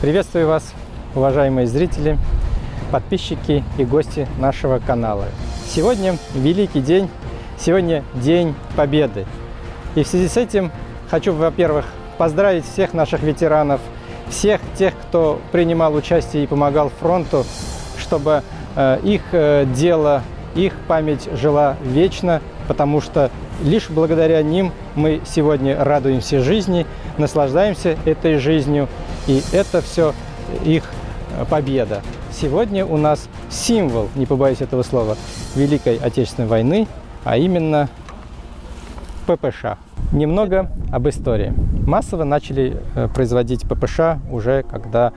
Приветствую вас, уважаемые зрители, подписчики и гости нашего канала. Сегодня великий день, сегодня День Победы. И в связи с этим хочу, во-первых, поздравить всех наших ветеранов, всех тех, кто принимал участие и помогал фронту, чтобы их дело, их память жила вечно, потому что лишь благодаря ним мы сегодня радуемся жизни, наслаждаемся этой жизнью, и это все их победа. Сегодня у нас символ, не побоюсь этого слова, Великой Отечественной войны, а именно ППШ. Немного об истории. Массово начали производить ППШ уже когда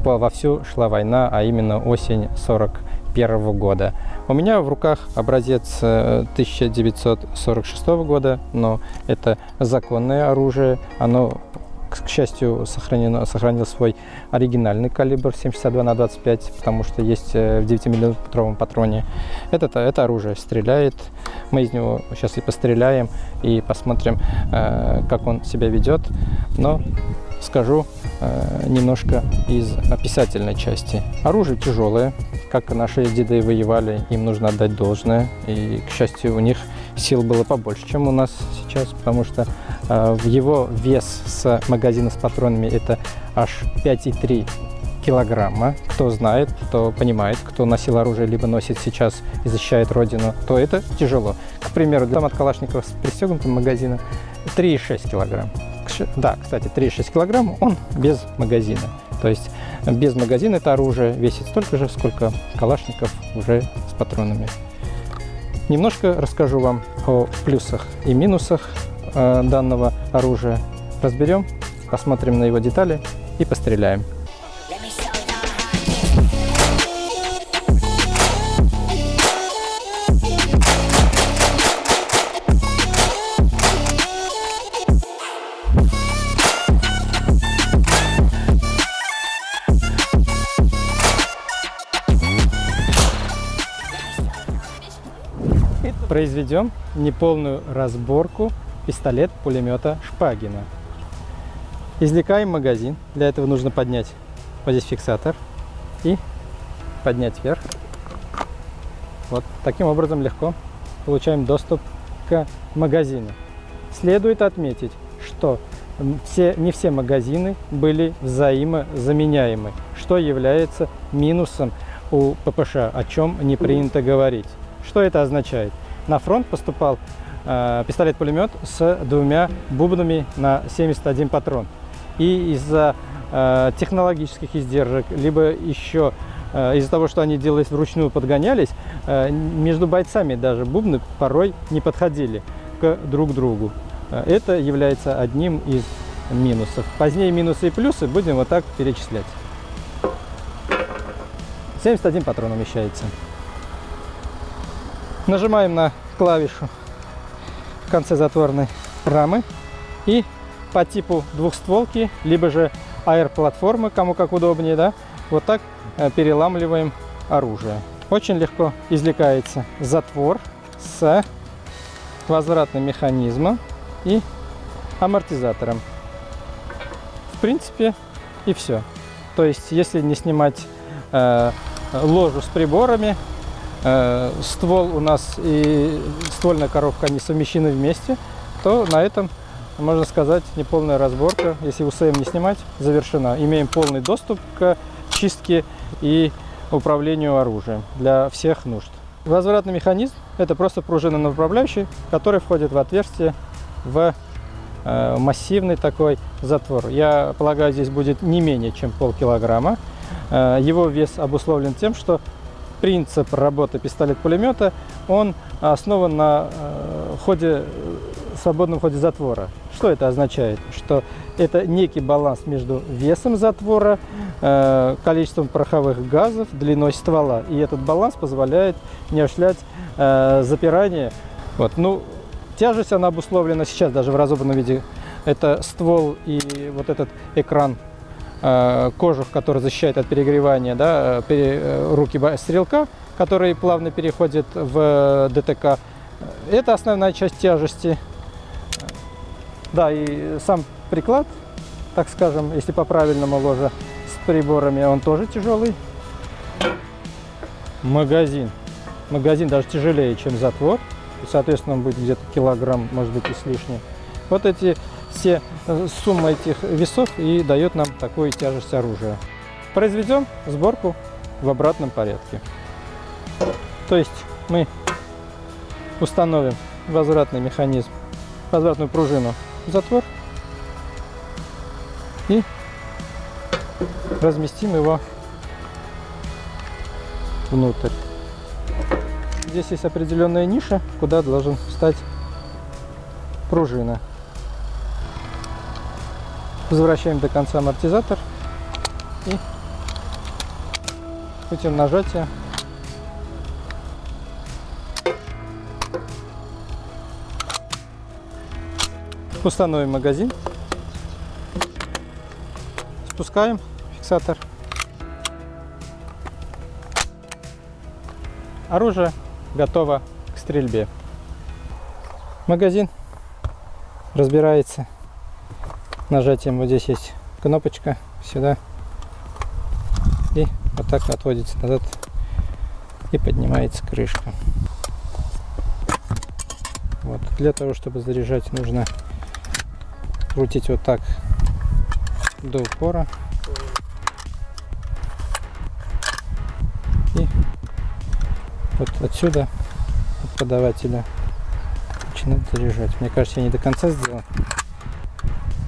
вовсю шла война, а именно осень 1941 года. У меня в руках образец 1946 года, но это законное оружие. Оно, к счастью, сохранило свой оригинальный калибр 7,62 × 25, потому что есть в 9-мм патроне. Это оружие стреляет. Мы из него сейчас и постреляем, и посмотрим, как он себя ведет. Но скажу немножко из описательной части. Оружие тяжелое, как наши деды воевали, им нужно отдать должное. И, к счастью, у них сил было побольше, чем у нас сейчас, потому что его вес с магазина с патронами это аж 5,3 килограмма. Кто знает, кто понимает, кто носил оружие, либо носит сейчас и защищает родину, то это тяжело. К примеру, для Калашникова с пристегнутым магазином 3,6 килограмм. Да, кстати, 3,6 килограмм он без магазина. То есть без магазина это оружие весит столько же, сколько Калашников уже с патронами. Немножко расскажу вам о плюсах и минусах данного оружия. Разберем, посмотрим на его детали и постреляем. Произведем неполную разборку пистолет-пулемета Шпагина. Извлекаем магазин. Для этого нужно поднять вот здесь фиксатор и поднять вверх. Вот таким образом легко получаем доступ к магазину. Следует отметить, что не все магазины были взаимозаменяемы, что является минусом у ППШ, о чем не принято говорить. Что это означает? На фронт поступал пистолет-пулемет с двумя бубнами на 71 патрон. И из-за технологических издержек, либо еще из-за того, что они делались вручную, подгонялись, между бойцами даже бубны порой не подходили к друг другу. Это является одним из минусов. Позднее минусы и плюсы будем вот так перечислять. 71 патрон умещается. Нажимаем на клавишу в конце затворной рамы и по типу двухстволки, либо же аэр-платформы, кому как удобнее, да, вот так переламливаем оружие. Очень легко извлекается затвор с возвратным механизмом и амортизатором. В принципе, и все. То есть, если не снимать ложу с приборами, ствол у нас и ствольная коробка, они совмещены вместе, то на этом, можно сказать, неполная разборка, если УСМ не снимать, завершена. Имеем полный доступ к чистке и управлению оружием для всех нужд. Возвратный механизм – это просто пружина направляющая, которая входит в отверстие в массивный такой затвор. Я полагаю, здесь будет не менее чем полкилограмма. Его вес обусловлен тем, что принцип работы пистолет-пулемета, он основан на свободном ходе затвора. Что это означает? Что это некий баланс между весом затвора, количеством пороховых газов, длиной ствола. И этот баланс позволяет не осуществлять запирание. Вот. Ну, тяжесть она обусловлена сейчас даже в разобранном виде. Это ствол и вот этот экран, кожух, который защищает от перегревания, да, руки стрелка, который плавно переходит в ДТК. Это основная часть тяжести. Да, и сам приклад так скажем, если по-правильному ложа с приборами, он тоже тяжелый. Магазин. Магазин даже тяжелее, чем затвор. И, соответственно, он будет где-то килограмм, может быть, и с лишним. Вот эти все сумма этих весов и дает нам такую тяжесть оружия. Произведем сборку в обратном порядке. То есть мы установим возвратный механизм, возвратную пружину в затвор и разместим его внутрь. Здесь есть определенная ниша, куда должен встать пружина. Возвращаем до конца амортизатор и путем нажатия установим магазин, спускаем фиксатор. Оружие готово к стрельбе. Магазин разбирается нажатием. Вот здесь есть кнопочка, сюда, и вот так отводится назад и поднимается крышка. Вот. Для того, чтобы заряжать, нужно крутить вот так до упора и вот отсюда от подавателя начинать заряжать. Мне кажется, я не до конца сделал.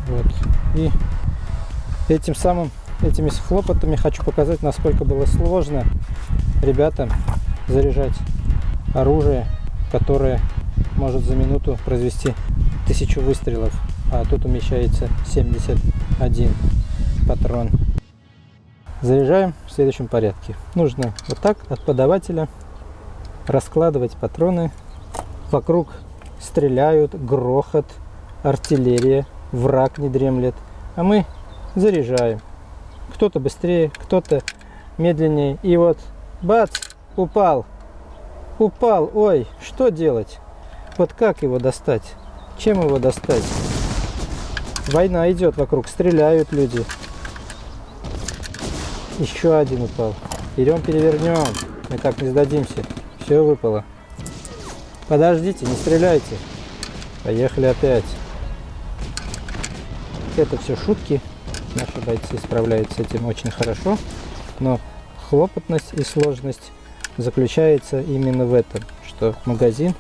Вот. И этими хлопотами хочу показать, насколько было сложно ребятам заряжать оружие, которое может за минуту произвести 1000 выстрелов, а тут умещается 71 патрон. Заряжаем в следующем порядке. Нужно вот так от подавателя раскладывать патроны. Вокруг стреляют, грохот, артиллерия, враг не дремлет, а мы заряжаем. Кто-то быстрее, кто-то медленнее. И вот бац, упал, ой, что делать? Вот как его достать? Чем его достать? Война идет вокруг, стреляют люди. Еще один упал. Берем, перевернем. Мы так не сдадимся. Все выпало. Подождите, не стреляйте. Поехали опять. Это все шутки. Наши бойцы справляются с этим очень хорошо. Но хлопотность и сложность заключается именно в этом, что магазин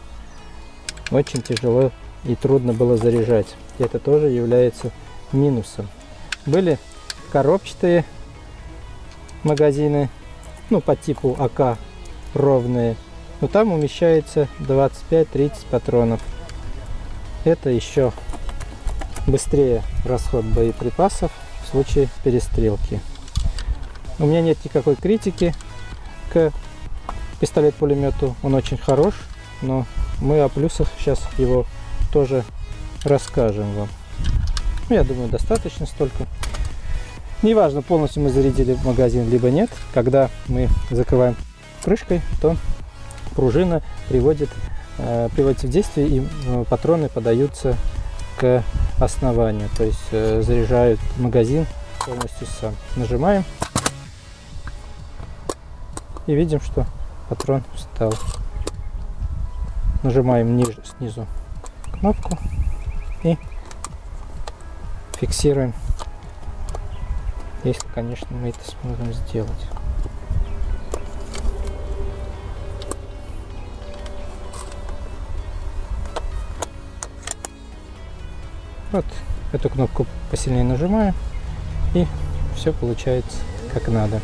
очень тяжело и трудно было заряжать. И это тоже является минусом. Были коробчатые магазины, ну, по типу АК, ровные, но там умещается 25-30 патронов. Это еще быстрее расход боеприпасов в случае перестрелки. У меня нет никакой критики к пистолет-пулемету, он очень хорош, но мы о плюсах сейчас его тоже расскажем вам. Ну, я думаю, достаточно столько. Неважно, полностью мы зарядили магазин, либо нет. Когда мы закрываем крышкой, то пружина приводится в действие, и патроны подаются к основанию. То есть заряжают магазин полностью сам. Нажимаем и видим, что патрон встал. Нажимаем снизу кнопку и фиксируем, если, конечно, мы это сможем сделать. Вот эту кнопку посильнее нажимаем, и все получается как надо.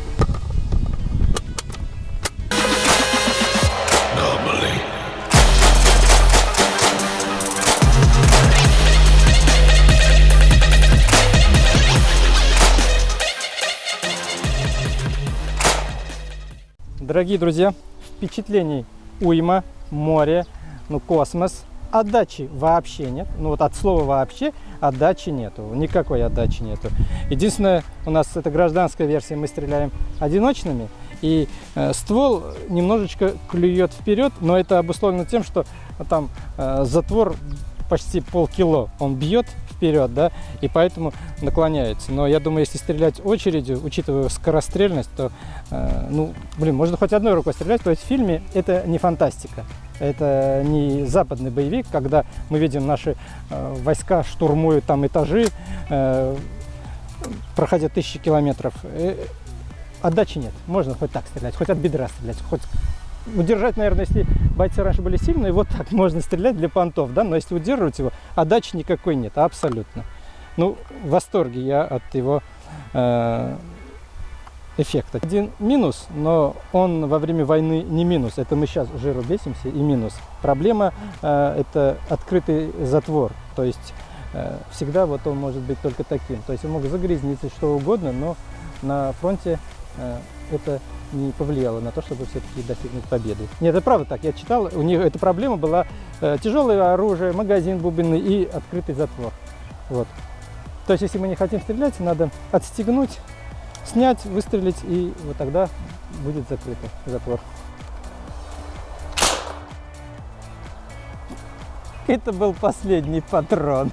Дорогие друзья, впечатлений уйма, море, ну, космос. Отдачи вообще нет. Ну вот от слова вообще отдачи нету. Никакой отдачи нету. Единственное, у нас это гражданская версия, мы стреляем одиночными. И ствол немножечко клюет вперед, но это обусловлено тем, что там затвор почти полкило. Он бьет вперед, да, и поэтому наклоняется. Но я думаю, если стрелять очередью, учитывая скорострельность, то, ну, блин, можно хоть одной рукой стрелять. То есть в фильме это не фантастика. Это не западный боевик, когда мы видим наши войска штурмуют там этажи, проходя тысячи километров. Отдачи нет. Можно хоть так стрелять, хоть от бедра стрелять, хоть удержать, наверное, если бойцы раньше были сильные, вот так можно стрелять для понтов, да, но если удерживать его, отдачи никакой нет, абсолютно. Ну, в восторге я от его эффекта. Один минус, но он во время войны не минус. Это мы сейчас жиру бесимся и минус. Проблема это открытый затвор. То есть всегда вот он может быть только таким. То есть он мог загрязниться, что угодно, но на фронте это не повлияло на то, чтобы все-таки достигнуть победы. Нет, это правда так. Я читал, у них эта проблема была тяжелое оружие, магазин бубенный и открытый затвор. Вот. То есть если мы не хотим стрелять, надо отстегнуть, снять, выстрелить, и вот тогда будет закрытый затвор. Это был последний патрон.